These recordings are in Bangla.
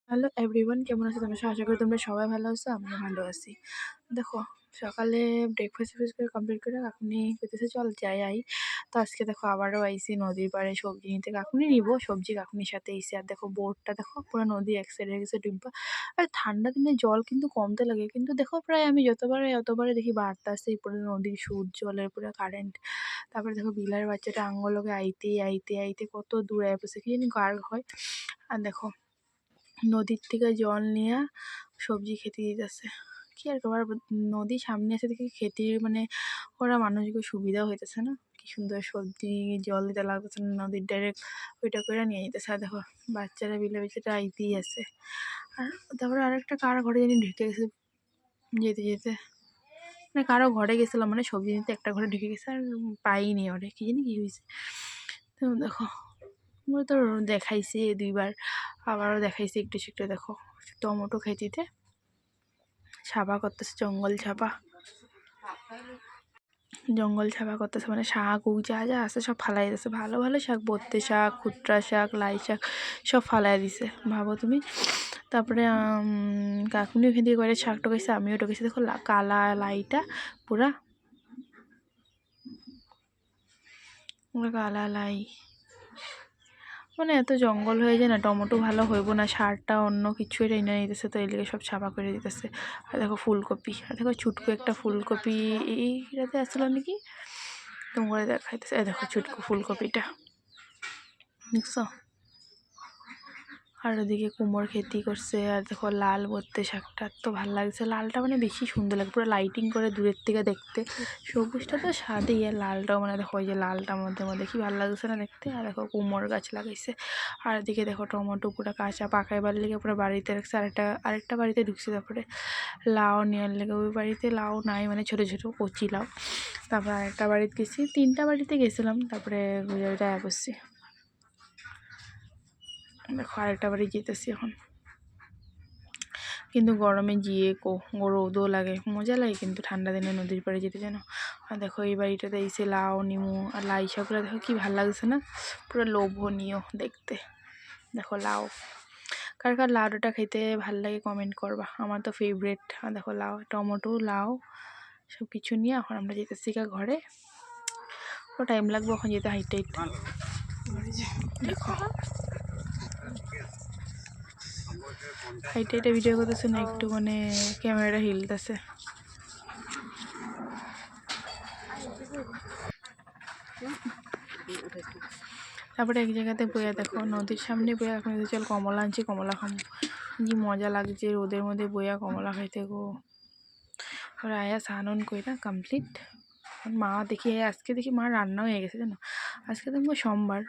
হ্যালো এভরিওয়ান, কেমন আছো তোমরা? আশা করি তোমরা সবাই ভালো আছো, আমিও ভালো আছি। দেখো, সকালে ব্রেকফাস্ট করে কমপ্লিট করে কাকুনি কইতেছে চল যাই আই। তো আজকে দেখো আবারও আইসি নদীর পাড়ে সবজি নিতে। কাকুনি নিব সবজি, কাকুনির সাথে এসে। আর দেখো বোটটা দেখো পুরো নদী এক সাইডে গেছে ডিব্বা। আর ঠান্ডা দিনে জল কিন্তু কমতে লাগে, কিন্তু দেখো প্রায় আমি যতবারে দেখি বাড়তাছে পুরো নদীর সুদ জলের পুরো কারেন্ট। তারপরে দেখো বিলের বাচ্চাটা আঙ্গলকে আইতে আইতে আইতে কত দূর আয় পড়ছে, কি জানি গার্গ হয়। আর দেখো নদীর থেকে জল নিয়ে সবজি খেতে দিতেছে। কি আর তোমার, নদীর সামনে আছে দেখে খেতির মানে ওরা মানুষকে সুবিধাও হইতেছে না, কি সুন্দর সবজি জল দিতে লাগতেছে না, নদীর ডাইরেক্ট ওইটা করে নিয়ে যেতেছে। আর দেখো বাচ্চারা বিলে বাচ্চাটা আইতেই আছে। আর তারপরে আরেকটা কার ঘরে জানি ঢুকে গেছে যেতে যেতে, মানে কারো ঘরে গেছিলাম, মানে সবজি নিতে একটা ঘরে ঢুকে গেছে আর পাইনি ওরে, কি জানি কি হয়েছে। তো দেখো আমরা তো দেখাইছি দুইবার, আবারও দেখাইছি একটু একটু। দেখো টমেটো খেতিতে ছাপা করতেছে, জঙ্গল ছাপা করতেছে, মানে শাক উগ যা যা আছে সব ফালাই দিছে। ভালো ভালো শাক, বত্তে শাক, খুটরা শাক, লাই শাক সব ফালাই দিছে, ভাবো তুমি। তারপরে কাকুনিও খেতে করে শাক টোকাইছে, আমিও টোকাইছি। দেখো কালা লাইটা পুরা কালা লাই, মানে এত জঙ্গল হয়ে যায় না, টমেটো ভালো হইব না, সারটা অন্য কিছু এটা এনে নিতেছে, তো এদিকে সব ছাপা করে দিতেছে। আর দেখো ফুলকপি, আর দেখো ছুটকু একটা ফুলকপি এইটাতে আসলো নাকি তোমরা দেখাইতেছে। দেখো ছুটকু ফুলকপিটা দেখছো। আর ওদিকে কুমড় খেতি করছে। আর দেখো লাল বত্তে শাকটা তো ভালো লাগছে, লালটা মানে বেশি সুন্দর লাগে, পুরো লাইটিং করে দূরের থেকে দেখতে। সবুজটা তো স্বাদই, আর লালটাও মানে দেখো ওই যে লালটার মধ্যে মধ্যে কি ভালো লাগছে না দেখতে। আর দেখো কুমড় গাছ লাগাইছে। আর এদিকে দেখো টমেটো পুরো কাঁচা পাকাইবার লেগে পুরো বাড়িতে রাখছে। আরেকটা বাড়িতে ঢুকছে। তারপরে লাউ নেওয়ার লেগে, ওই বাড়িতে লাউ নাই, মানে ছোটো ছোটো কচি লাউ। তারপরে আরেকটা বাড়িতে গেছি, 3টা বাড়িতে গেছিলাম, তারপরে ঘুরে ঘুরে বসছি। দেখো আরেকটা বাড়ি যেতেছি এখন, কিন্তু গরমে গিয়ে রোদও লাগে, মজা লাগে কিন্তু ঠান্ডা দিনে নদীর পাড়ে যেতে যেন। আর দেখো এই বাড়িটাতে এসে লাউ নিমু আর লাই শাকগুলো দেখো কি ভালো লাগছে না, পুরো লোভনীয় দেখতে। দেখো লাউ, কার কার লাউটা খেতে ভাল লাগে কমেন্ট করবা, আমার তো ফেভারেট। আর দেখো লাউ, টমেটো, লাউ সব কিছু নিয়ে এখন আমরা যেতেছি ঘরে। ও টাইম লাগবে এখন যেতে, হাইট টাইট। দেখো হাইট হাইটে ভিডিও করতেছে না, একটু মানে ক্যামেরাটা হিলতেছে। তারপরে এক জায়গাতে বইয়া দেখো নদীর সামনে বইয়া, এখন চল কমলা আনছি, কমলা খাম, কি মজা লাগছে রোদের মধ্যে বইয়া কমলা খাইতে গো। আর আয়া স্নান কইরা কমপ্লিট। মা দেখি আজকে দেখি মা রান্না হয়ে গেছে জানো, আজকে দেখবো সোমবার,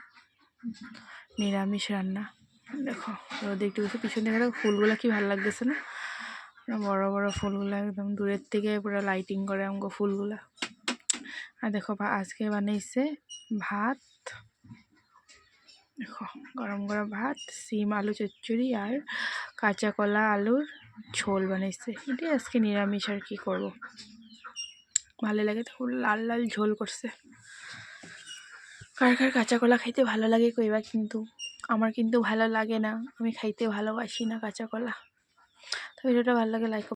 নিরামিষ রান্না। দেখো রোদে একটু বসে, পিছন থেকে দেখো ফুলগুলো কি ভালো লাগতেছে না, বড় বড় ফুলগুলো একদম দূরের থেকে পুরো লাইটিং করে আমাকে ফুলগুলা। আর দেখো আজকে বানাইছে ভাত, দেখো গরম গরম ভাত, সিম আলু চচ্চড়ি আর কাঁচা কলা আলুর ঝোল বানাইছে। এটাই আজকে নিরামিষ, আর কি করব, ভালো লাগে। দেখো লাল লাল ঝোল করছে। কার কার কাঁচা কলা খাইতে ভালো লাগে কইবা, কিন্তু আমার কিন্তু ভালো লাগে না, আমি খাইতে ভালোবাসি না কাঁচা কলা। তো ভিডিওটা ভালো লাগে লাইক